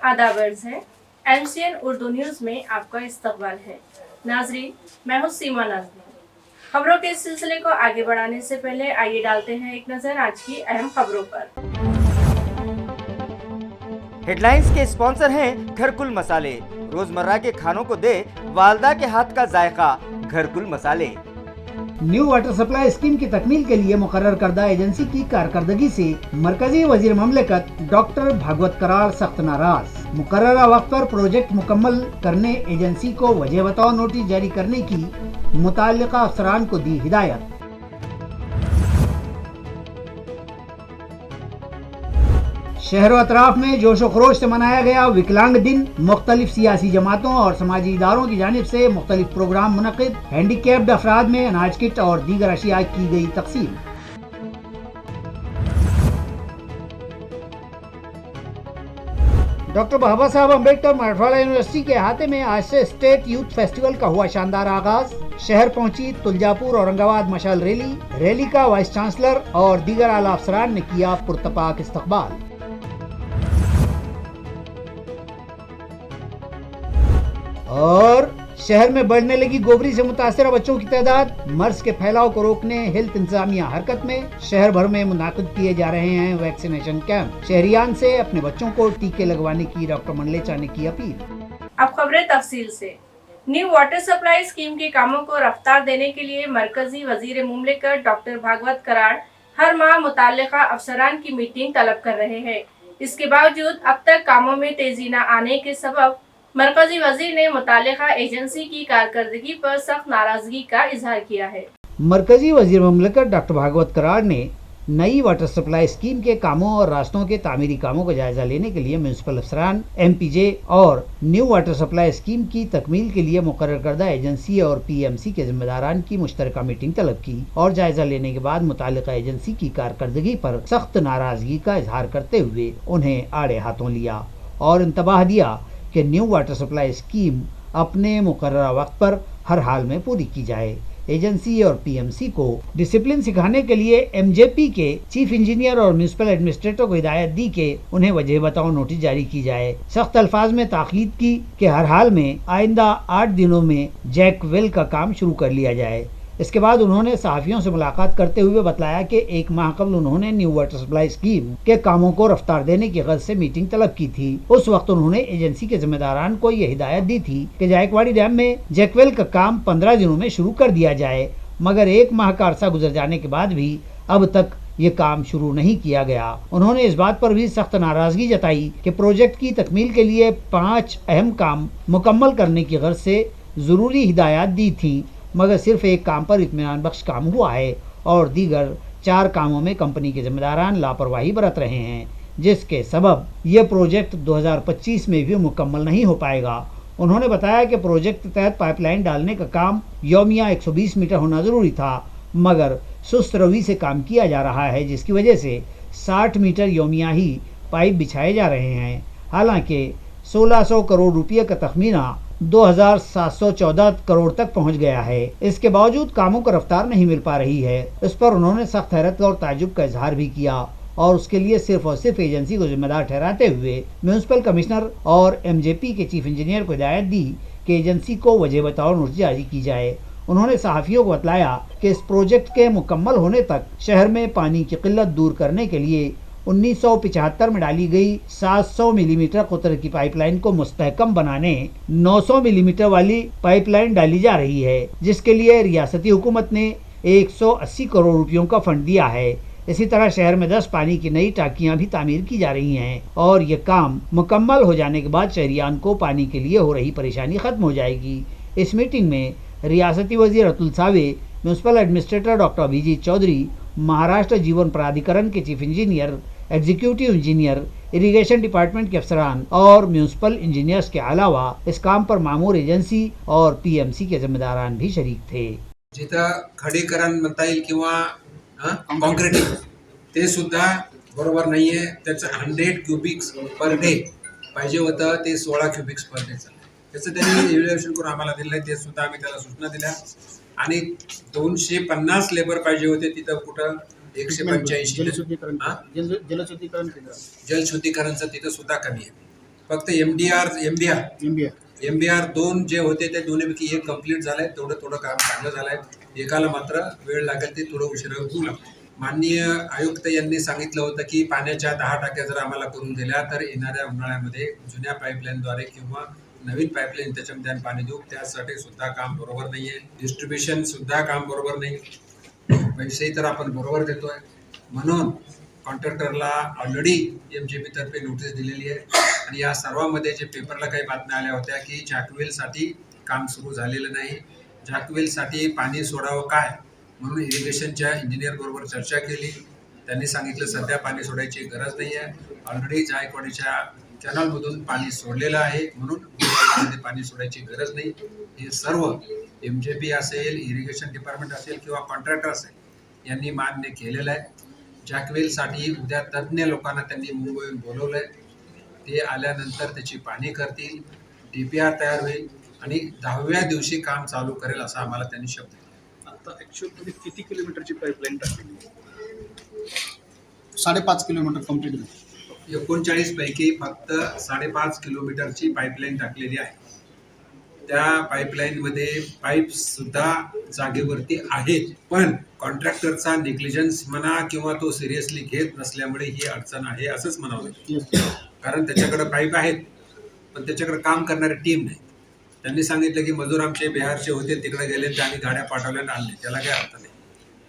आदाब अर्ज़ है। MCN उर्दू न्यूज़ में आपका इस्तकबाल है। नाज़रीन, मैं हूँ सीमा नाज़रीन। खबरों के इस सिलसिले को आगे बढ़ाने से पहले आइए डालते हैं एक नज़र आज की अहम खबरों पर। हेडलाइंस के स्पॉन्सर हैं घरकुल मसाले। रोजमर्रा के खानों को दे वालदा के हाथ का जायका, घरकुल मसाले। न्यू वाटर सप्लाई स्कीम की तकमील के लिए मुकर्रर करदा एजेंसी की कारकर्दगी से मरकजी वजीर ममलिकत डॉक्टर भागवत करार सख्त नाराज। मुकर्ररा वक्त पर प्रोजेक्ट मुकम्मल करने एजेंसी को वजह बताओ नोटिस जारी करने की मुताल्लिका अफसरान को दी हिदायत। शहर व अतराफ में जोशो खरोश से मनाया गया विकलांग दिन। मुख्तलिफ सियासी जमातों और समाजी इदारों की जानिब से मुख्तलिफ प्रोग्राम मुनक़िद। हैंडीकैप्ड अफराद में अनाज किट और दीगर अशिया की गई तकसीम। डॉक्टर बाबा साहब अम्बेडकर मराठवाड़ा यूनिवर्सिटी के अहाते में आज से स्टेट यूथ फेस्टिवल का हुआ शानदार आगाज। शहर पहुंची तुलजापुर औरंगाबाद मशाल रैली का वाइस चांसलर और दीगर आला अफसरान ने किया पुरतपाक इस्तकबाल। और शहर में बढ़ने लगी गोबरी से मुतासर बच्चों की तादाद। मर्ज के फैलाव को रोकने हेल्थ इंतजामिया हरकत में। शहर भर में मुनाकिद किए जा रहे हैं वैक्सीनेशन कैंप। शहरियान से अपने बच्चों को टीके लगवाने की डॉक्टर मंडलेचा ने की अपील। अब खबरें तफसील से। न्यू वाटर सप्लाई स्कीम के कामों को रफ्तार देने के लिए मरकजी वजीर मुमलिकत डॉक्टर भागवत करार हर माह मुताल्लिका अफसरान की मीटिंग तलब कर रहे हैं। इसके बावजूद अब तक कामों में तेजी न आने के सबब मरकजी वजीर ने मुताल्लिका एजेंसी की कारकर्दगी पर सख्त नाराजगी का इजहार किया है। मरकजी वजीर मुमलिकत डॉक्टर भागवत करार ने नई वाटर सप्लाई स्कीम के कामों और रास्तों के तामीरी कामों का जायजा लेने के लिए म्यूनिसिपल अफसरान, MPJ और न्यू वाटर सप्लाई स्कीम की तकमील के लिए मुकर्रर करदा एजेंसी और PMC के जिम्मेदारान की मुश्तरका मीटिंग तलब की और जायजा लेने के बाद मुताल्लिका एजेंसी की कारकर्दगी पर सख्त नाराजगी का इजहार करते हुए उन्हें आड़े हाथों लिया और इंतबाह दिया कि न्यू वाटर सप्लाई स्कीम अपने मुकर्ररा वक्त पर हर हाल में पूरी की जाए। एजेंसी और PMC को डिसिप्लिन सिखाने के लिए MJP के चीफ इंजीनियर और म्यूनिसिपल एडमिनिस्ट्रेटर को हिदायत दी कि उन्हें वजह बताओ नोटिस जारी की जाए। सख्त अल्फाज में ताकीद की कि हर हाल में आइंदा 8 दिनों में जैक वेल का काम शुरू कर लिया जाए। इसके बाद उन्होंने सहाफियों से मुलाकात करते हुए बताया कि 1 माह कबल उन्होंने न्यू वाटर सप्लाई स्कीम के कामों को रफ्तार देने की गर्ज से मीटिंग तलब की थी। उस वक्त उन्होंने एजेंसी के जिम्मेदारान को यह हिदायत दी थी कि जायकवाड़ी डैम में जैकवेल का काम 15 दिनों में शुरू कर दिया जाए, मगर 1 माह का अरसा गुजर जाने के बाद भी अब तक ये काम शुरू नहीं किया गया। उन्होंने इस बात पर भी सख्त नाराजगी जताई कि प्रोजेक्ट की तकमील के लिए 5 अहम काम मुकम्मल करने की गर्ज से जरूरी हिदायत दी थी, मगर सिर्फ 1 काम पर इत्मीनान बख्श काम हुआ है और दीगर 4 कामों में कंपनी के जिम्मेदारान लापरवाही बरत रहे हैं, जिसके सबब यह प्रोजेक्ट 2025 में भी मुकम्मल नहीं हो पाएगा। उन्होंने बताया कि प्रोजेक्ट के तहत पाइपलाइन डालने का काम यौमिया 120 मीटर होना जरूरी था, मगर सुस्त रवि से काम किया जा रहा है, जिसकी वजह से 60 मीटर यौमिया ही पाइप बिछाए जा रहे हैं। हालांकि 1600 करोड़ रुपये का तखमीना 2714 करोड़ तक पहुंच गया है। इसके बावजूद कामों को रफ्तार नहीं मिल पा रही है। इस पर उन्होंने सख्त हैरत और ताज्जुब का इजहार भी किया और उसके लिए सिर्फ और सिर्फ एजेंसी को जिम्मेदार ठहराते हुए म्यूनिसिपल कमिश्नर और MJP के चीफ इंजीनियर को हिदायत दी कि एजेंसी को वजह बताओ नोटिस जारी की जाए। उन्होंने सहाफियों को बतलाया कि इस प्रोजेक्ट के मुकम्मल होने तक शहर में पानी की किल्लत दूर करने के लिए 1975 में डाली गई 700 मिलीमीटर कुतर की पाइपलाइन को मुस्तहकम बनाने 900 मिलीमीटर वाली पाइपलाइन डाली जा रही है, जिसके लिए रियासती हुकूमत ने 180 करोड़ रुपयों का फंड दिया है। इसी तरह शहर में 10 पानी की नई टांकियां भी तामीर की जा रही हैं और ये काम मुकम्मल हो जाने के बाद शहरियान को पानी के लिए हो रही परेशानी खत्म हो जाएगी। इस मीटिंग में रियासती वजीर Atul Save, municipal administrator doctor Abhijit Chaudhari, Maharashtra Jeevan Pradhikaran के chief engineer, executive engineer, irrigation department के अफसरान और म्यूनिसिपल इंजीनियर्स के अलावा इस काम पर मामूर एजेंसी और PMC के जिम्मेदारान भी शरीक थे। जिथं खडीकरण म्हणता येईल किंवा कॉन्क्रीटिंग ते सुद्धा बरोबर नाहीये। त्याचं 100 क्युबिक्स पर डे पाहिजे होतं, ते 16 क्युबिक्स पर डे चाललंय। त्याचं त्यांनी इव्हॅल्युएशन करून आम्हाला दिलंय, ते सुद्धा आम्ही त्याला सूचना दिल्या आणि 250 लेबर पाहिजे होते, तिथं कुठं 185 जलशुद्धीकरण केंद्र जलशुद्धीकरणचं तिथं सुद्धा कमी आहे। फक्त MBR 2 जे होते ते दोन्हीपैकी एक कंप्लीट झालंय. थोडं काम चांगलं झालंय. एकाला मात्र वेळ लागेल, ते थोडं उशिरा होऊ लागतं. माननीय आयुक्त यांनी सांगितलं होतं की पाण्याच्या 10 टाक्या जर आम्हाला करून दिल्या तर येणाऱ्या उन्हाळ्यामध्ये जुन्या पाईपलाईनद्वारे किंवा नवीन पाईपलाईन त्याच्यामध्ये आम्ही पाणी देऊ. त्यासाठी सुद्धा काम बरोबर नाहीये. डिस्ट्रीब्युशन सुद्धा काम बरोबर नाही. पैसेही तर आपण बरोबर देतोय. म्हणून कॉन्ट्रॅक्टरला ऑलरेडी MJP तर्फे नोटीस दिलेली आहे. आणि या सर्वांमध्ये जे पेपरला काही बातम्या आल्या होत्या की जॅकवेलसाठी काम सुरू झालेलं नाही. जॅकवेलसाठी पाणी सोडावं काय म्हणून इरिगेशनच्या इंजिनियर बरोबर चर्चा केली. त्यांनी सांगितलं सध्या पाणी सोडायची गरज नाही आहे. ऑलरेडी जायकवाडीच्या कॅनॉलमधून पाणी सोडलेलं आहे, म्हणून पाणी सोडायची गरज नाही. हे सर्व MJP असेल, इरिगेशन डिपार्टमेंट असेल किंवा कॉन्ट्रॅक्टर असेल यांनी मान्य केलेलं आहे. जॅकवेलसाठी उद्या तज्ज्ञ लोकांना त्यांनी मुंबईहून बोलवलंय. ते आल्यानंतर त्याची पाहणी करतील, DPR तयार होईल आणि 10व्या दिवशी काम चालू करेल असा आम्हाला त्यांनी शब्द दिला. आता ॲक्च्युअली किती किलोमीटरची पाईपलाईन टाकली? 5.5 किलोमीटर कंप्लीट झाली. 39 पैकी फक्त 5.5 किलोमीटरची पाईपलाईन टाकलेली आहे. त्या पाईपलाईनमध्ये पाईप सुद्धा जागेवरती आहेत, पण कॉन्ट्रॅक्टरचा नेग्लिजन्स म्हणा किंवा तो सिरियसली घेत नसल्यामुळे ही अडचण आहे असंच म्हणावं लागेल. कारण त्याच्याकडे पाईप आहेत, पण त्याच्याकडे काम करणारी टीम नाही. त्यांनी सांगितलं की मजूर आमचे बिहारचे होते, तिकडे गेले, त्यांनी गाड्या पाठवल्या आणि आणले. त्याला काय अर्थ नाही.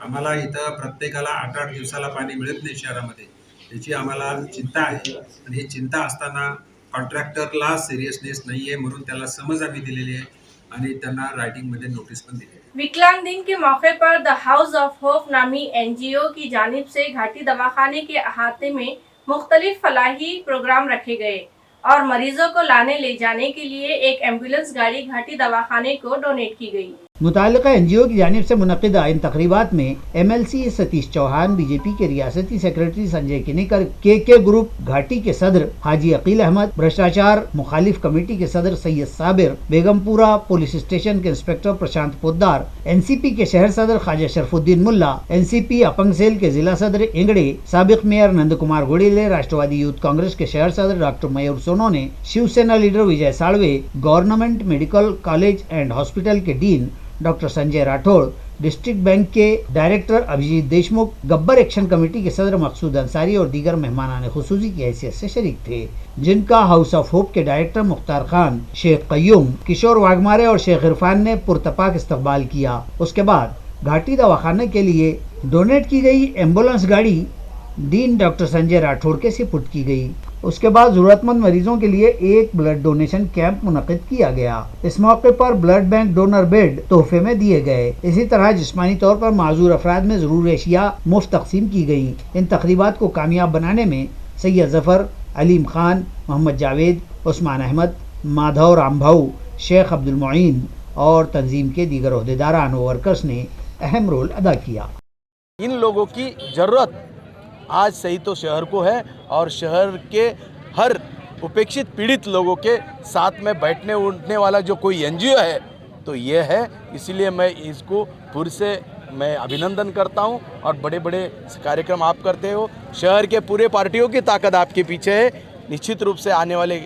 आम्हाला इथं प्रत्येकाला 8-8 दिवसाला पाणी मिळत नाही शहरामध्ये. त्याची आम्हाला चिंता आहे. आणि ही चिंता असताना कॉन्ट्रॅक्टरला सिरियसनेस नाहीये, म्हणून त्याला समज आम्ही दिलेली आहे आणि त्यांना राइटिंग मध्ये नोटिस पण दिली. विकलांग दिन के मौके पर द हाउस ऑफ होप नामी NGO की जानिब से घाटी दवाखाने के अहाते में मुख्तलिफ फलाही प्रोग्राम रखे गए और मरीजों को लाने ले जाने के लिए एक एम्बुलेंस गाड़ी घाटी दवाखाने को डोनेट की गई. मुतालिका NGO की जानिब से मुनक़िदा इन तक़रीबात में MLC सतीश चौहान, BJP के रियासती secretary Sanjay Kinekar, KK group घाटी के सदर हाजी अकील अहमद, भ्रष्टाचार मुखालिफ कमेटी के सदर सैयद साबिर, बेगमपुरा पुलिस स्टेशन के इंस्पेक्टर प्रशांत पोद्दार, NCP के शहर सदर ख्वाजा शरफुद्दीन मुल्ला, NCP अपंग सेल के जिला सदर इंगड़े, साबिक mayor Nand Kumar Gudile, Rashtrawadi youth Congress के शहर सदर doctor Mayur Sonone, Shiv Sena leader Vijay Salve, government medical college and hospital के dean doctor Sanjay Rathod, district bank के director Abhijeet Deshmukh, Gabbar action committee के सदर मकसूद अंसारी और दीगर मेहमानान खुसूसी की हैसियत से शरीक थे, जिनका हाउस ऑफ होप के डायरेक्टर मुख्तार खान, शेख कयूम, किशोर वाघमारे और शेख इरफान ने पुरतपाक इस्तकबाल किया. उसके बाद घाटी दवाखाने के लिए डोनेट की गई एम्बुलेंस गाड़ी डीन डॉक्टर संजय राठौड़ के सुपुर्द की गई. उसके बाद जरूरतमंद मरीजों के लिए एक ब्लड डोनेशन कैंप मुनक़िद किया गया. इस मौके पर ब्लड बैंक डोनर बेड तोहफे में दिए गए. इसी तरह जिस्मानी तौर पर माजूर अफराद में ज़रूरी अशिया मुफ्त तकसीम की गई. इन तकरीबात को कामयाब बनाने में सैयद जफ़र, अलीम खान, मोहम्मद जावेद, उस्मान अहमद, माधव रामभाऊ, शेख अब्दुल मोइन और तंजीम के दीगर ओहदेदारान व वर्कर्स ने अहम रोल अदा किया. इन लोगों की ज़रूरत आज सही तो शहर को है और शहर के हर उपेक्षित पीड़ित लोगों के साथ में बैठने उठने वाला जो कोई NGO है तो ये है. इसीलिए मैं इसको फिर से मैं अभिनंदन करता हूँ. और बड़े बड़े कार्यक्रम आप करते हो, शहर के पूरे पार्टियों की ताकत आपके पीछे है. निश्चित रूप से आने वाले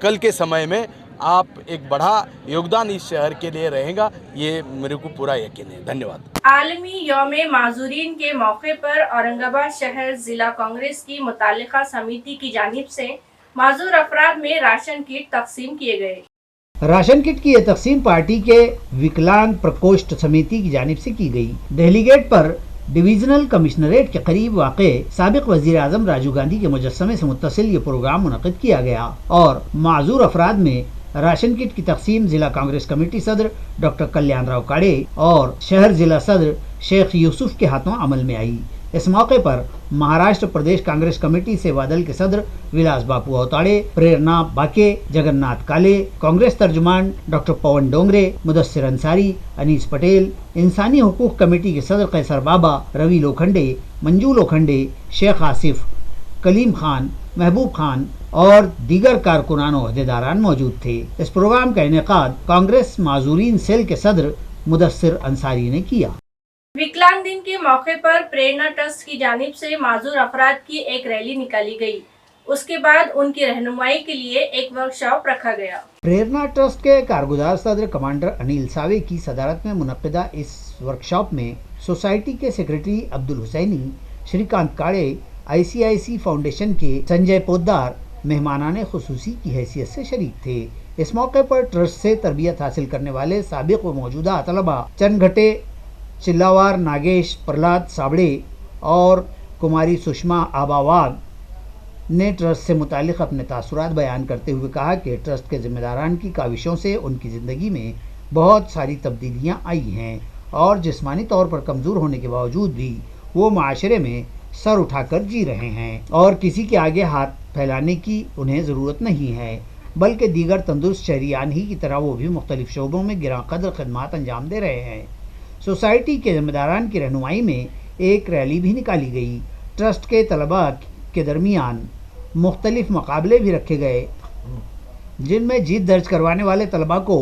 कल के समय में आप एक बड़ा योगदान इस शहर के लिए रहेगा, ये मेरे को पूरा यकीन है. धन्यवाद. आलमी यौमे माजूरीन के मौके पर औरंगाबाद शहर जिला कांग्रेस की मुतालिका समिति की जानिब से माजूर अफराद में राशन किट तकसीम किए गए. राशन किट की यह तकसीम पार्टी के विकलांग प्रकोष्ठ समिति की जानिब से की गई. दिल्ली गेट पर डिवीजनल कमिश्नरेट के करीब वाक़े साबिक वज़ीर आज़म राजीव गांधी के मुजस्समे से मुत्तसिल ये प्रोग्राम मुनक़िद किया गया और माजूर अफराद में राशन किट की तकसीम जिला कांग्रेस कमेटी सदर डॉक्टर कल्याण राव काड़े और शहर जिला सदर शेख यूसुफ के हाथों अमल में आई. इस मौके पर महाराष्ट्र प्रदेश कांग्रेस कमेटी सेवा दल के सदर विलास बापू अवताड़े, प्रेरणा बाके, जगन्नाथ काले, कांग्रेस तर्जुमान डॉक्टर पवन डोंगरे, मुदस्सिर अंसारी, अनीस पटेल, इंसानी हुकूक कमेटी के सदर कैसर बाबा, रवि लोखंडे, मंजू लोखंडे, शेख आसिफ, कलीम खान, महबूब खान और दीगर कारकुनान ओहदेदारान मौजूद थे. इस प्रोग्राम का इनेकाद कांग्रेस माजूरीन सेल के सदर मुदस्सिर अंसारी ने किया. विकलांग दिन के मौके पर प्रेरणा ट्रस्ट की जानिब से माजूर अफराद की एक रैली निकाली गई. उसके बाद उनकी रहनुमाई के लिए एक वर्कशॉप रखा गया। प्रेरणा ट्रस्ट के कारगुजार सदर कमांडर अनिल सावे की सदारत में मुनक्किदा इस वर्कशॉप में सोसाइटी के secretary Abdul Hussaini, Shrikant Kade, ICIC foundation के संजय पोद्दार मेहमानाने खुसूसी की हैसियत से शरीक थे। इस मौके पर ट्रस्ट से तरबियत हासिल करने वाले साबिक व मौजूदा तलबा चनघटे, चिल्लावार नागेश, प्रहलाद साबड़े और कुमारी सुषमा आबावाग ने ट्रस्ट से मुतालिक अपने तासुरात बयान करते हुए कहा कि ट्रस्ट के जिम्मेदारान की काविशों से उनकी ज़िंदगी में बहुत सारी तब्दीलियां आई हैं और जिस्मानी तौर पर कमज़ोर होने के बावजूद भी वो माशरे में सर उठाकर जी रहे हैं और किसी के आगे हाथ फैलाने की उन्हें ज़रूरत नहीं है, बल्कि दीगर तंदुरुस्त शहरियान ही की तरह वो भी मुख्तलिफ शोबों में गिरां कदर खदमात अंजाम दे रहे हैं। सोसाइटी के जिम्मेदारान की रहनुमाई में एक रैली भी निकाली गई। ट्रस्ट के तलबा के दरमियान मुख्तलिफ मुकाबले भी रखे गए, जिनमें जीत दर्ज करवाने वाले तलबा को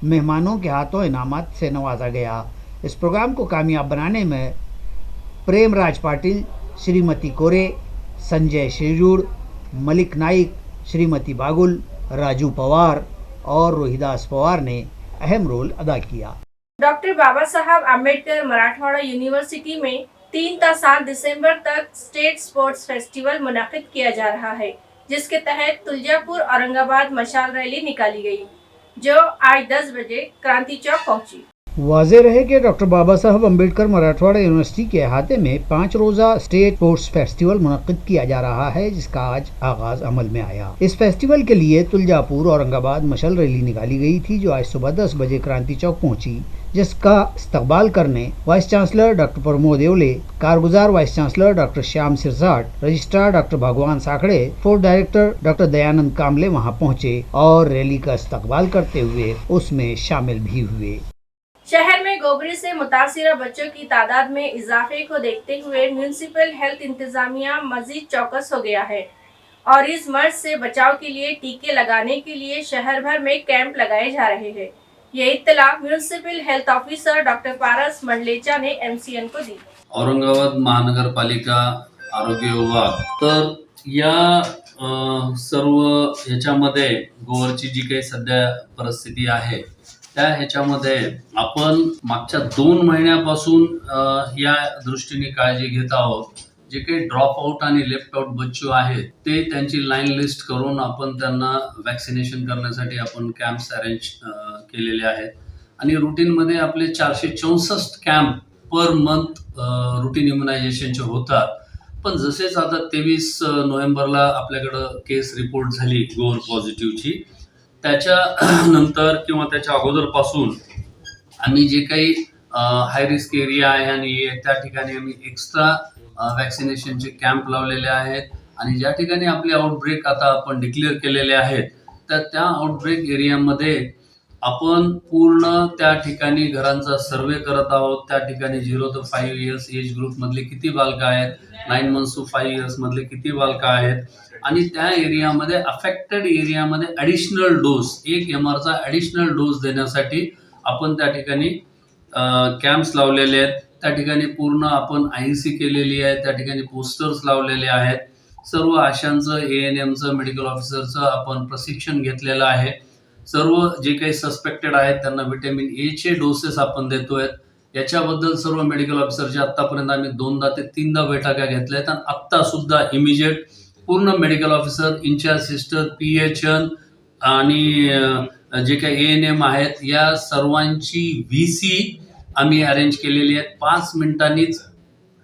मेहमानों के हाथों इनामात से नवाजा गया। इस प्रोग्राम को कामयाब बनाने में प्रेम राज पाटिल, श्रीमती कोरे, संजय शेजूड़, मलिक नाइक, श्रीमती बागुल, राजू पवार और रोहिदास पवार ने अहम रोल अदा किया। डॉक्टर बाबा साहब आम्बेडकर मराठवाड़ा यूनिवर्सिटी में 3 से 7 दिसंबर तक स्टेट स्पोर्ट्स फेस्टिवल मुनाकिद किया जा रहा है, जिसके तहत तुलजापुर औरंगाबाद मशाल रैली निकाली गई, जो आज 10 बजे क्रांति चौक पहुंची। वाज़ेह रहे कि डॉक्टर बाबा साहब अम्बेडकर मराठवाड़ा यूनिवर्सिटी के अहाते में 5 रोज़ा स्टेट स्पोर्ट्स फेस्टिवल मुनक्किद किया जा रहा है, जिसका आज आगाज अमल में आया। इस फेस्टिवल के लिए तुलजापुर औरंगाबाद मशाल रैली निकाली गई थी, जो आज सुबह 10 बजे क्रांति चौक पहुंची, जिसका इस्तकबाल करने vice chancellor doctor Pramod Yeole, कारगुजार vice chancellor doctor Shyam Sirsat, registrar doctor Bhagwan Sakhare, fourth director doctor Dayanand Kamle वहां पहुंचे और रैली का इस्तकबाल करते हुए उसमें शामिल भी हुए। शहर में गोबरे से मुतासिरा बच्चों की तादाद में इजाफे को देखते हुए म्यूनिसिपल हेल्थ इंतजामिया मजीद चौकस हो गया है और इस मर्ज से बचाव के लिए टीके लगाने के लिए शहर भर में कैंप लगाए जा रहे हैं। ये इत्तला म्यूनिसिपल हेल्थ ऑफिसर डॉक्टर पारस मंडलेचा ने MCN को दी। औरंगाबाद महानगरपालिका आरोग्य विभाग तर या सर्व ह्याच्यामध्ये गोवरची जी काही सध्या परिस्थिती आहे त्या ह्याच्यामध्ये आपण मागच्या 2 महिन्यापासून या दृष्टीने काळजी घेत आहोत। जे काही ड्रॉप आउट आणि लेफ्ट आउट बच्चू आहेत ते त्यांची लाईन लिस्ट करून आपण त्यांना वॅक्सिनेशन करण्यासाठी आपण कॅम्प्स अरेंज केलेले आहेत आणि रुटीनमध्ये आपले 464 कॅम्प पर मंथ रुटीन इम्युनायझेशनचे होतात। पण जसेच आता 23 नोव्हेंबरला आपल्याकडं केस रिपोर्ट झाली गोवर पॉझिटिव्हची, त्याच्या नंतर किंवा त्याच्या अगोदरपासून आम्ही जे काही हाय रिस्क एरिया आहे आणि त्या ठिकाणी आम्ही एक्स्ट्रा वॅक्सिनेशनचे कॅम्प लावलेले आहेत आणि ज्या ठिकाणी आपले आउटब्रेक आता आपण डिक्लेअर केलेले आहेत तर त्या आउटब्रेक एरियामध्ये आपण पूर्ण त्या ठिकाणी घरांचा सर्वे करत आहोत। त्या ठिकाणी 0 ते 5 इयर्स एज ग्रुप मधले किती बालक आहेत, 9 मंथ्स टू 5 इयर्स मधले किती बालक आहेत आणि त्या एरियामध्ये अफेक्टेड एरियामध्ये ॲडिशनल डोस 1 MRचा ॲडिशनल डोस देण्यासाठी आपण त्या ठिकाणी कॅम्प्स लावलेले आहेत। त्या ठिकाणी पूर्ण आपण IEC केलेली आहे, त्या ठिकाणी पोस्टर्स लावलेले आहेत। सर्व आशांचं, ANMचं, मेडिकल ऑफिसरचं आपण प्रशिक्षण घेतलेलं आहे। सर्व जे काही सस्पेक्टेड आहेत त्यांना व्हिटॅमिन A चे डोसेस आपण देतोय। याच्याबद्दल सर्व मेडिकल ऑफिसरच्या आतापर्यंत आम्ही 2दा ते 3दा बैठका घेतल्या आहेत आणि आत्ता सुद्धा इमिजिएट पूर्ण medical officer, incharge sister, PHN आणि जे काही ANM आहेत या सर्वांची VC आम्ही अरेंज केलेली आहेत। 5 मिनिटांनीच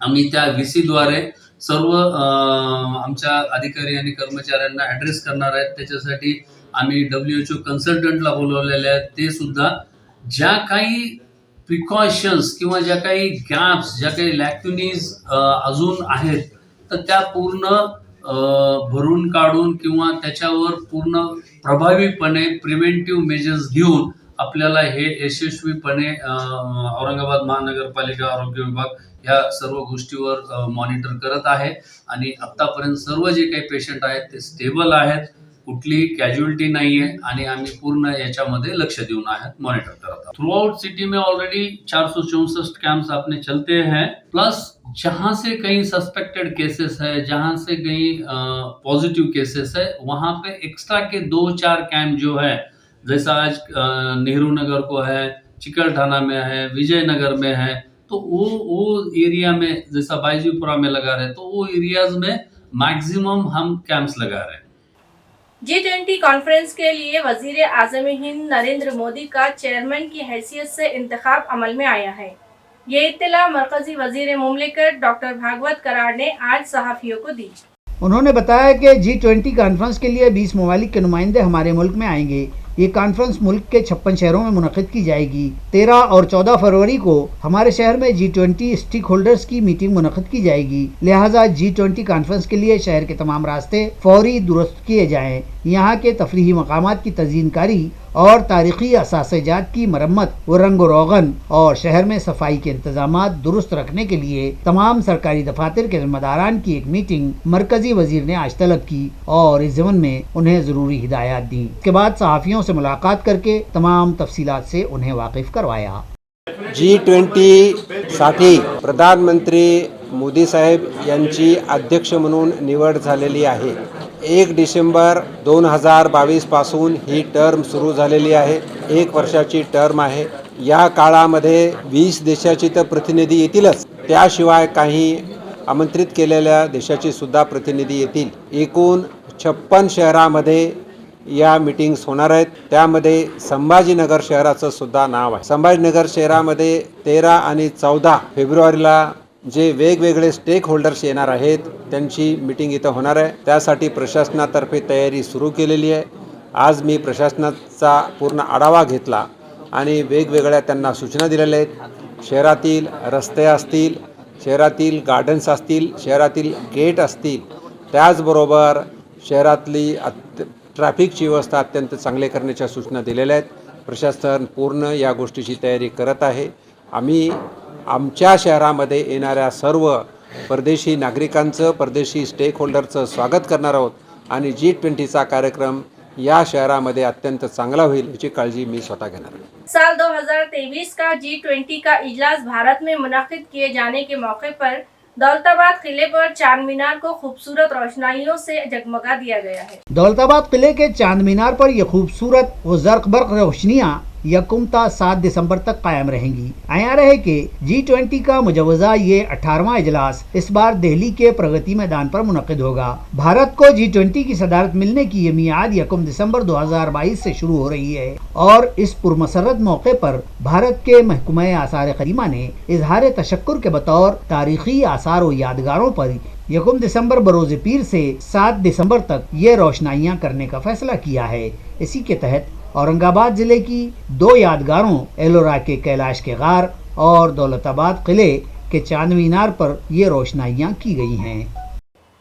आम्ही त्या VC द्वारे सर्व आमच्या अधिकारी आणि कर्मचाऱ्यांना ॲड्रेस करणार आहेत। त्याच्यासाठी आम्ही WHO कन्सल्टंटला बोलवलेले आहेत। ते सुद्धा ज्या काही प्रिकॉशन्स किंवा ज्या काही गॅप्स, ज्या काही लॅक्युनीज अजून आहेत तर त्या पूर्ण भरून काढून किंवा त्याच्यावर पूर्ण प्रभावीपणे प्रिव्हेंटिव्ह मेजर्स घेऊन आपल्याला हे यशस्वीपणे औरंगाबाद महानगरपालिका आरोग्य विभाग या सर्व गोष्टीवर मॉनिटर करत आहे आणि आतापर्यंत सर्व जे काही पेशंट आहेत ते स्टेबल आहेत, कुठली कॅज्युअलिटी नाहीये आणि आम्ही पूर्ण याच्यामध्ये लक्ष देऊन आहेत, मॉनिटर करत आहोत। थ्रू आउट सिटी में ऑलरेडी 464 कैंप्स अपने चलते हैं, प्लस जहाँ से कहीं सस्पेक्टेड केसेस है, जहाँ से कहीं पॉजिटिव केसेस है, वहाँ पे एक्स्ट्रा के 2-4 कैंप जो है, जैसा आज नेहरू नगर को है, चिकलठाना में है, विजयनगर में है, तो वो एरिया में जैसा बाईजीपुरा में लगा रहे, तो वो एरियाज में मैक्सिमम हम कैंप्स लगा रहे हैं। G20 कॉन्फ्रेंस के लिए वजीर आज़म हिंद नरेंद्र मोदी का चेयरमैन की हैसियत से इंतखाब अमल में आया है। ये इत्तला मरकजी वजीर मुमलिकत डॉक्टर भागवत कराड़ ने आज सहाफियों को दी। उन्होंने बताया कि G20 कॉन्फ्रेंस के लिए 20 ममालिक के नुमाइंदे हमारे मुल्क में आएंगे। ये कॉन्फ्रेंस मुल्क के 56 शहरों में मुनक़िद की जाएगी। 13 और 14 फरवरी को हमारे शहर में G20 स्टेक होल्डर्स की मीटिंग मुनक़िद की जाएगी। लिहाजा G20 कॉन्फ्रेंस के लिए शहर के तमाम रास्ते फौरी दुरुस्त किए जाएं। यहाँ के तफरीही मकामात की तज़ीनकारी और तारीख़ी असासजात की मरम्मत व रंग रोगन और शहर में सफाई के इंतजामात दुरुस्त रखने के लिए तमाम सरकारी दफातर के ज़िम्मेदारान की एक मीटिंग मरकजी वजीर ने आज तलब की और इस ज़मन में उन्हें ज़रूरी हिदायत दी। इसके बाद सहाफ़ियों से मुलाकात करके तमाम तफसीलात से उन्हें वाकिफ करवाया। G20 साठी प्रधानमंत्री मोदी साहेब यांची अध्यक्ष म्हणून निवड झालेली आहे। 1 डिसेंबर 2022 पासून ही टर्म सुरू झालेली आहे। 1 वर्षाची टर्म आहे। या काळामध्ये 20 देशाची तर प्रतिनिधी येतीलच, त्याशिवाय काही आमंत्रित केलेल्या देशाची सुद्धा प्रतिनिधी येतील। एकूण 56 शहरामध्ये या मीटिंग्स होणार आहेत। त्यामध्ये संभाजीनगर शहराचं सुद्धा नाव आहे। संभाजीनगर शहरामध्ये 13 आणि 14 फेब्रुवारीला जे वेगवेगळे स्टेक होल्डर्स येणार आहेत त्यांची मीटिंग इथं होणार आहे। त्यासाठी प्रशासनातर्फे तयारी सुरू केलेली आहे। आज मी प्रशासनाचा पूर्ण आढावा घेतला आणि वेगवेगळ्या त्यांना सूचना दिलेल्या आहेत। शहरातील रस्ते असतील, शहरातील गार्डन्स असतील, शहरातील गेट असतील, त्याचबरोबर शहरातली ट्रॅफिकची व्यवस्था अत्यंत चांगले करण्याच्या सूचना दिलेल्या आहेत। प्रशासन पूर्ण या गोष्टीची तयारी करत आहे। आम्ही आमच्या शहरामध्ये येणाऱ्या सर्व परदेशी नागरिकांचं, परदेशी स्टेक होल्डरचं स्वागत करणार आहोत आणि G20चा कार्यक्रम या शहरामध्ये अत्यंत चांगला होईल याची काळजी मी स्वतः घेणार आहे। साल 2023 का G20 का इजलास भारत में मुनाकिद किए जाने के मौके पर दौलताबाद किले पर चांद मीनार को खूबसूरत रोशनाइयों से जगमगा दिया गया है। दौलताबाद किले के चांद मीनार पर यह खूबसूरत व ज़र्क बर्क रोशनियाँ यकम ता 7 दिसंबर तक कायम रहेंगी। आया रहे कि G20 का मुजवजा ये 18वां इजलास इस बार दिल्ली के प्रगति मैदान पर मुनक़िद होगा। भारत को G20 की सदारत मिलने की ये मियाद यकम दिसंबर 2022 से शुरू हो रही है और इस पुरमसरत मौके पर भारत के महकमे आसार कदीमा ने इजहार तशक्कुर के बतौर तारीखी आसार व यादगारों पर यकम दिसंबर बरोज़ पीर से 7 दिसंबर तक ये रोशनाइयाँ करने का फैसला किया है। इसी के तहत औरंगाबाद जिले की 2 यादगारों एलोरा के कैलाश के गार और दौलताबाद किले के चांद मीनार पर ये रोशनाइयाँ की गई हैं।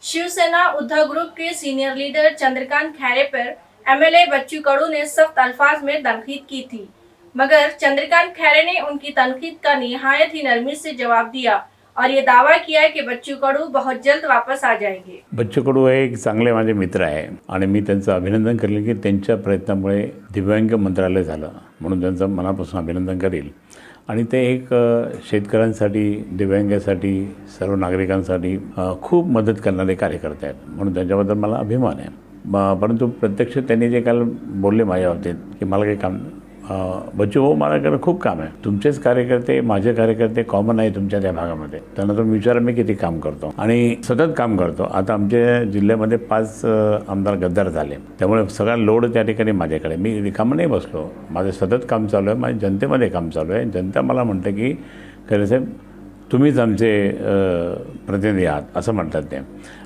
शिवसेना उद्धव ग्रुप के सीनियर लीडर चंद्रकांत खैरे पर MLA बच्चू कडू ने सख्त अल्फाज में तनकीद की थी, मगर चंद्रकांत खैरे ने उनकी तनकीद का निहायत ही नरमी से जवाब दिया और ये दावा किया कि बच्चू कडू बहुत जल्द वापस आ जाएंगे। बच्चू कडू हे एक चांगले माझे मित्र आहे आणि मी त्यांचं अभिनंदन करेल की त्यांच्या प्रयत्नामुळे दिव्यांग मंत्रालय झालं, म्हणून त्यांचं मनापासून अभिनंदन करेल। आणि ते एक शेतकऱ्यांसाठी, दिव्यांगासाठी, सर्व नागरिकांसाठी खूप मदत करणारे कार्यकर्ते आहेत, म्हणून त्यांच्याबद्दल मला अभिमान आहे। परंतु प्रत्यक्ष त्यांनी जे काल बोलले माझ्या बाबतीत की मला काही काम बच्चू भाऊ माझ्याकडे खूप काम आहे, तुमचेच कार्यकर्ते, माझे कार्यकर्ते कॉमन आहे तुमच्या त्या भागामध्ये, त्यांना तुम्ही विचारा मी किती काम करतो आणि सतत काम करतो। आता आमच्या जिल्ह्यामध्ये 5 आमदार गद्दार झाले, त्यामुळे सगळा लोड त्या ठिकाणी माझ्याकडे, मी रिकामं नाही बसलो, माझं सतत काम चालू आहे, माझ्या जनतेमध्ये काम चालू आहे। जनता मला म्हणते की खरे साहेब तुम्हीच आमचे प्रतिनिधी आहात असं म्हणतात ते,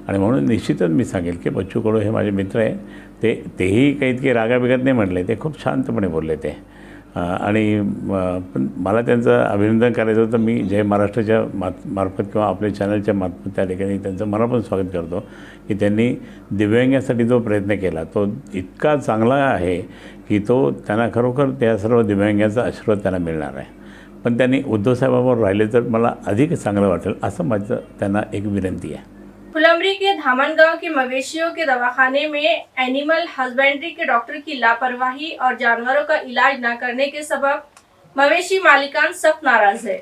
आणि म्हणून निश्चितच मी सांगेल की बच्चू कडू हे माझे मित्र आहे। तेही काही इतके रागाबिगत नाही म्हटले, ते खूप शांतपणे बोलले ते, आणि पण मला त्यांचं अभिनंदन करायचं होतं। मी जय महाराष्ट्राच्या मार्फत किंवा आपल्या चॅनलच्या मार्फत त्या ठिकाणी त्यांचं मनापासून स्वागत करतो की त्यांनी दिव्यांगासाठी जो प्रयत्न केला तो इतका चांगला आहे की तो त्यांना खरोखर त्या सर्व दिव्यांगांचा आशीर्वाद त्यांना मिळणार आहे। पण त्यांनी उद्धव साहेबांवर राहिले तर मला अधिक चांगलं वाटेल असं माझं त्यांना एक विनंती आहे। फुलंब्री के धामनगांव के मवेशियों के दवाखाने में एनिमल हस्बेंड्री के डॉक्टर की लापरवाही और जानवरों का इलाज न करने के सबब मवेशी मालिकान सख्त नाराज है।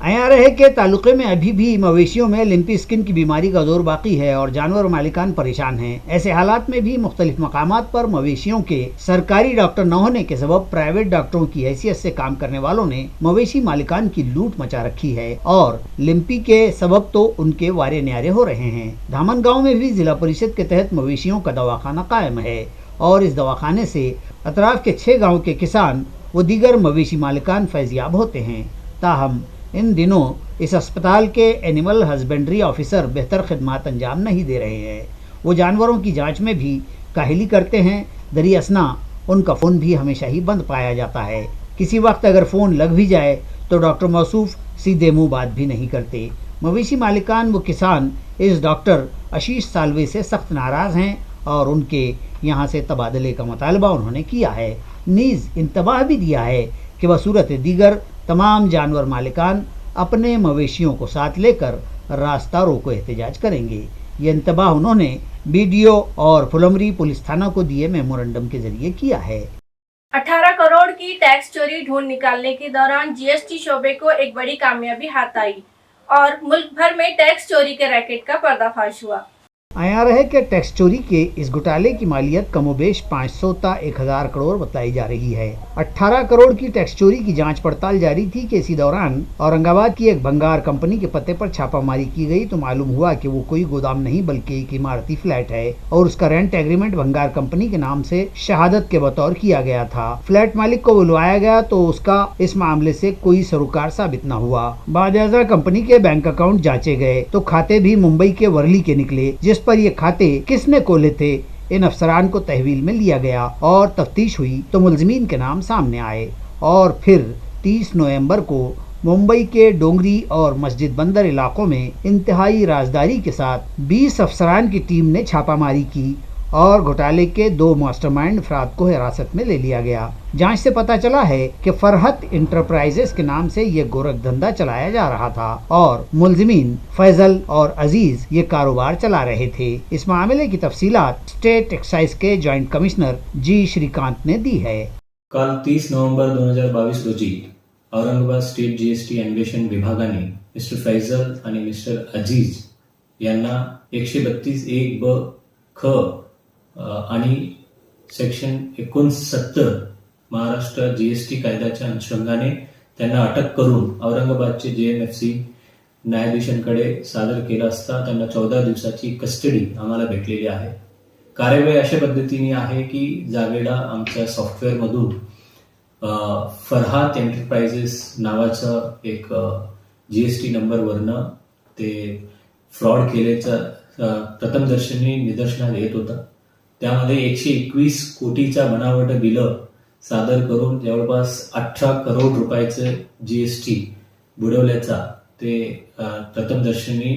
आयारहे के तालुके में अभी भी मवेशियों में लिम्पी स्किन की बीमारी का जोर बाकी है और जानवर मालिकान परेशान हैं। ऐसे हालात में भी मुख्तलिफ मकामात पर मवेशियों के सरकारी डॉक्टर न होने के सबब प्राइवेट डॉक्टरों की हैसियत से काम करने वालों ने मवेशी मालिकान की लूट मचा रखी है और लिम्पी के सबब तो उनके वारे न्यारे हो रहे हैं। धामन गाँव में भी जिला परिषद के तहत मवेशियों का दवाखाना कायम है और इस दवाखाने से अतराफ के 6 गाँव के किसान व दीगर मवेशी मालिकान फैजियाब होते हैं। ताहम इन दिनों इस अस्पताल के एनिमल हस्बेंड्री ऑफिसर बेहतर खिदमात अंजाम नहीं दे रहे हैं। वो जानवरों की जांच में भी काहिली करते हैं। दरियासना उनका फ़ोन भी हमेशा ही बंद पाया जाता है। किसी वक्त अगर फ़ोन लग भी जाए तो डॉक्टर मौसूफ सीधे मुंह बात भी नहीं करते। मवेशी मालिकान व किसान इस डॉक्टर आशीष सालवे से सख्त नाराज़ हैं और उनके यहाँ से तबादले का मुतालबा उन्होंने किया है। नीज़ इंतबाह भी दिया है कि बसूरत दीगर तमाम जानवर मालिकान अपने मवेशियों को साथ लेकर रास्ता रोको एहतजाज करेंगे। ये इंतबाह उन्होंने बीडीओ और फुलमरी पुलिस थाना को दिए मेमोरेंडम के जरिए किया है। 18 करोड़ की टैक्स चोरी ढूंढ निकालने के दौरान जीएसटी शोबे को एक बड़ी कामयाबी हाथ आई और मुल्क भर में टैक्स चोरी के रैकेट का पर्दाफाश हुआ। आयारहे के टैक्स चोरी के इस घोटाले की मालियत कमोबेश 500 ता 1000 करोड़ बताई जा रही है। 18 करोड़ की टैक्स चोरी की जांच पड़ताल जारी थी कि इसी दौरान औरंगाबाद की एक भंगार कंपनी के पते पर छापामारी की गई तो मालूम हुआ कि वो कोई गोदाम नहीं बल्कि एक इमारती फ्लैट है और उसका रेंट एग्रीमेंट भंगार कंपनी के नाम से शहादत के बतौर किया गया था। फ्लैट मालिक को बुलवाया गया तो उसका इस मामले से कोई सरोकार साबित न हुआ। बादशाह कंपनी के बैंक अकाउंट जांचे गए तो खाते भी मुंबई के वर्ली के निकले, जिस पर ये खाते किसने खोले थे इन अफसरान को तहवील में लिया गया और तफ्तीश हुई तो मुलजमीन के नाम सामने आए और फिर 30 नवंबर को मुंबई के डोंगरी और मस्जिद बंदर इलाकों में इंतहाई राजदारी के साथ 20 अफसरान की टीम ने छापामारी की और घोटाले के 2 मास्टरमाइंड अफराद को हिरासत में ले लिया गया। जांच से पता चला है कि फरहत इंटरप्राइजेस के नाम से ये गोरख धंधा चलाया जा रहा था और मुलजिमीन फैजल और अजीज ये कारोबार चला रहे थे। इस मामले की तफसीलात स्टेट एक्साइज के जॉइंट कमिश्नर जी श्रीकांत ने दी है। काल 30 नोव्हेंबर 2022 रोजी औरंगाबाद स्टेट जीएसटी अन्वेषण विभागाने मिस्टर फैजल आणि मिस्टर अजीज यांना 132(1)(ब) ख आणि सेक्शन 69 महाराष्ट्र जीएसटी कायद्याच्या अनुषंगाने त्यांना अटक करून औरंगाबादचे जेएमएफसी न्यायाधीशांकडे सादर केला असता त्यांना 14 दिवसाची कस्टडी आम्हाला भेटलेली आहे। कार्यवाही अशा पद्धतीने आहे की जागेला आमच्या सॉफ्टवेअर मधून फरहात एंटरप्राइजेस नावाचा एक जीएसटी नंबर वरनं ते फ्रॉड केल्याचं प्रथमदर्शनी निदर्शनात येत होतं। त्यामध्ये 121 कोटीचा बनावट बिलं सादर करून जवळपास 18 करोड रुपयाचं जीएसटी बुडवल्याचा ते प्रथमदर्शनी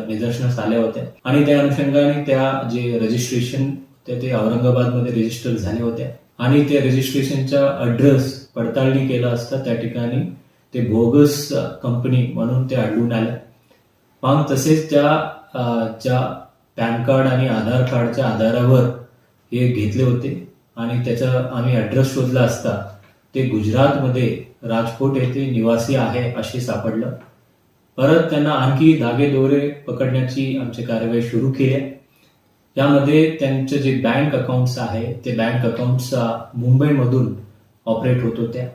निदर्शनास आल्या होत्या आणि त्या अनुषंगाने त्या जे रजिस्ट्रेशन ते औरंगाबादमध्ये रजिस्टर झाले होते आणि ते रजिस्ट्रेशनचा ॲड्रेस पडताळणी केला असता त्या ठिकाणी ते बोगस कंपनी म्हणून ते आढळून आलं। मग तसेच त्या ज्या पॅन कार्ड आणि आधार कार्डच्या आधारावर हे घेतले होते आणि त्याचा आम्ही ॲड्रेस शोधला असता ते गुजरातमध्ये राजकोट येथे निवासी आहे असे सापडलं। परत त्यांना आणखी धागेदोरे पकडण्याची आमची कार्यवाही सुरू केली आहे। यामध्ये त्यांचे जे बँक अकाउंट्स आहे ते बँक अकाउंट्स मुंबईमधून ऑपरेट होत होत्या।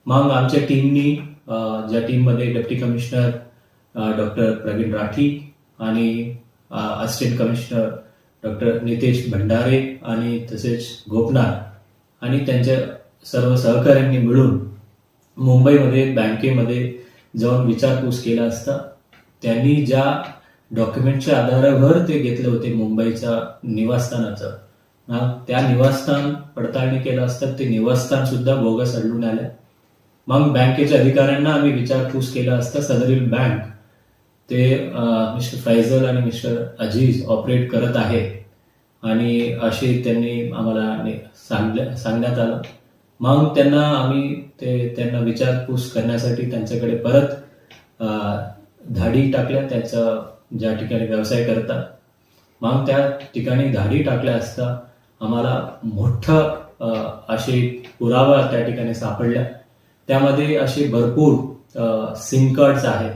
मग आमच्या टीमनी ज्या टीममध्ये deputy commissioner doctor Pravin Rathi आणि असिस्टंट कमिशनर डॉक्टर नितेश भंडारे आणि तसेच गोपनाथ आणि त्यांच्या सर्व सहकाऱ्यांनी मिळून मुंबईमध्ये बँकेमध्ये जाऊन विचारपूस केला असता त्यांनी ज्या डॉक्युमेंटच्या आधारावर ते घेतले होते मुंबईच्या निवासस्थानाचं त्या निवासस्थान पडताळणी केलं असता ते निवासस्थान सुद्धा बोगस आढळून आलं। मग बँकेच्या अधिकाऱ्यांना आम्ही विचारपूस केला असता सदरील बँक ते मिस्टर फैजल आणि मिस्टर अजीज ऑपरेट करत आहे आणि असे त्यांनी आम्हाला सांगण्यात आलं। मग त्यांना विचारपूस करण्यासाठी त्यांच्याकडे परत धाडी टाकल्या त्याचा ज्या ठिकाणी व्यवसाय करतात। मग त्या ठिकाणी धाडी टाकल्या असता आम्हाला मोठा असे पुरावा त्या ठिकाणी सापडल्या। त्यामध्ये असे भरपूर सिम कार्ड्स आहेत,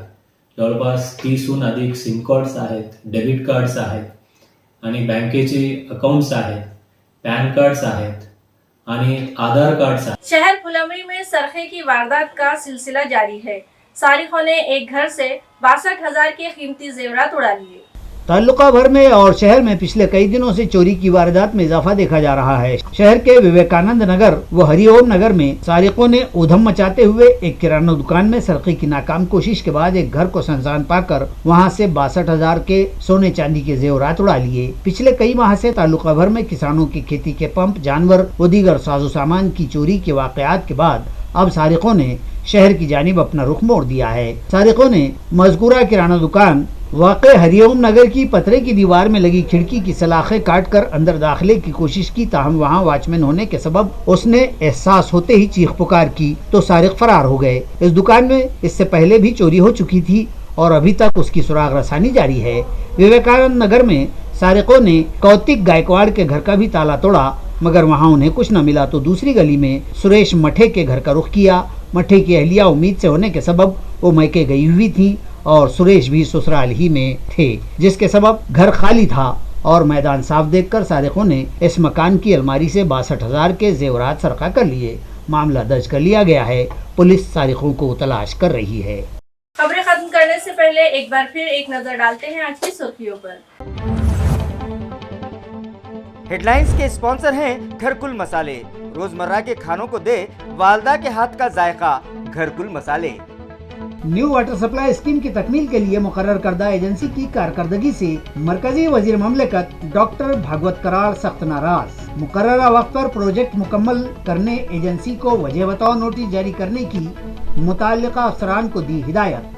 जवळपास 30हून अधिक सिम कार्ड्स आहेत, डेबिट कार्ड्स आहेत आणि बँकेचे अकाउंट्स आहेत, पॅन कार्ड्स आहेत आणि आधार कार्ड्स आहेत. शहर फुलमरी में सरखे की वारदात का सिलसिला जारी है. सारिकों ने एक घर से 62,000 के कीमती जेवरात उड़ा लिए. तालुका भर में और शहर में पिछले कई दिनों से चोरी की वारदात में इजाफा देखा जा रहा है. शहर के विवेकानंद नगर व हरिओम नगर में सारिकों ने ऊधम मचाते हुए एक किराना दुकान में सरके की नाकाम कोशिश के बाद एक घर को सुनसान पाकर वहां से 62,000 के सोने चांदी के जेवरात उड़ा लिए. पिछले कई माह से तालुका भर में किसानों की खेती के पंप, जानवर व दीगर साजो सामान की चोरी के वाकयात के बाद अब सारिकों ने शहर की जानिब अपना रुख मोड़ दिया है. सारिकों ने मजकूरा किराना दुकान वाक़े हरिओम नगर की पतरे की दीवार में लगी खिड़की की सलाखें काट कर अंदर दाखिले की कोशिश की, ताहम वहां वॉचमैन होने के सबब उसने एहसास होते ही चीख पुकार की तो सारिक फरार हो गए. इस दुकान में इससे पहले भी चोरी हो चुकी थी और अभी तक उसकी सुराग रसानी जारी है. विवेकानंद नगर में सारिकों ने कौतिक गायकवाड़ के घर का भी ताला तोड़ा, मगर वहां उन्हें कुछ न मिला तो दूसरी गली में सुरेश मठे के घर का रुख किया. मठे की अहलिया उम्मीद से होने के सबब वो मैके गई हुई थी और सुरेश भी ससुराल ही में थे, जिसके सबब घर खाली था और मैदान साफ देखकर सारिकों ने इस मकान की अलमारी से 62,000 के जेवरात सरका कर लिए. मामला दर्ज कर लिया गया है. पुलिस सारिकों को तलाश कर रही है. खबरें खत्म करने से पहले एक बार फिर एक नजर डालते हैं आज की सुर्खियों पर. हेडलाइंस के स्पॉन्सर हैं घरकुल मसाले. रोजमर्रा के खानों को दे वालदा के हाथ का जायका, घरकुल मसाले. न्यू वाटर सप्लाई स्कीम की तकमील के लिए मुकर्रर करदा एजेंसी की कारकर्दगी से मरकजी वजीर ममलिकत डॉक्टर भागवत करार सख्त नाराज. मुकर्ररा वक्त पर प्रोजेक्ट मुकम्मल करने एजेंसी को वजह बताओ नोटिस जारी करने की मुताल्लिका अफसरान को दी हिदायत.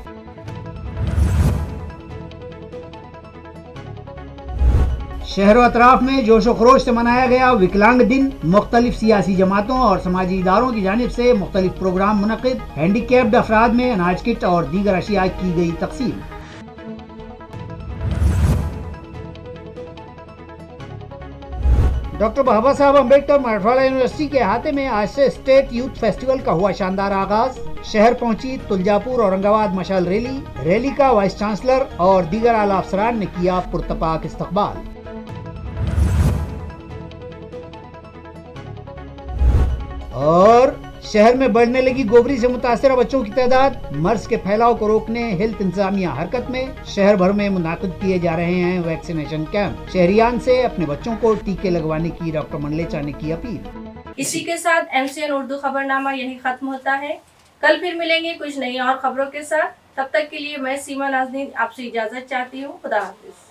शहर अतराफ में जोशो खरोश से मनाया गया विकलांग दिन. मुख्तलिफ सियासी जमातों और समाजी इदारों की जानिब से मुख्तलिफ प्रोग्राम मुनक़िद. हैंडीकैप्ड अफराद में अनाज किट और दीगर अशिया की गई तकसीम. डॉक्टर बाबा साहब अम्बेडकर मराठवाड़ा यूनिवर्सिटी के अहाते में आज से स्टेट यूथ फेस्टिवल का हुआ शानदार आगाज. शहर पहुंची तुलजापुर औरंगाबाद मशाल रैली. रैली का वाइस चांसलर और दीगर आला अफसरान ने किया पुरतपाक इस्तकबाल. और शहर में बढ़ने लगी गोबरी से मुतासर बच्चों की तादाद. मर्ज के फैलाव को रोकने हेल्थ इंतजामिया हरकत में. शहर भर में मुनाकिद किए जा रहे हैं वैक्सीनेशन कैंप. शहरियान से अपने बच्चों को टीके लगवाने की डॉक्टर मंडलेचा ने की अपील. इसी के साथ MCN उर्दू खबरनामा यही खत्म होता है. कल फिर मिलेंगे कुछ नई और खबरों के साथ. तब तक के लिए मैं सीमा नाज़नीन आपसे इजाजत चाहती हूँ. खुदा हाफिज.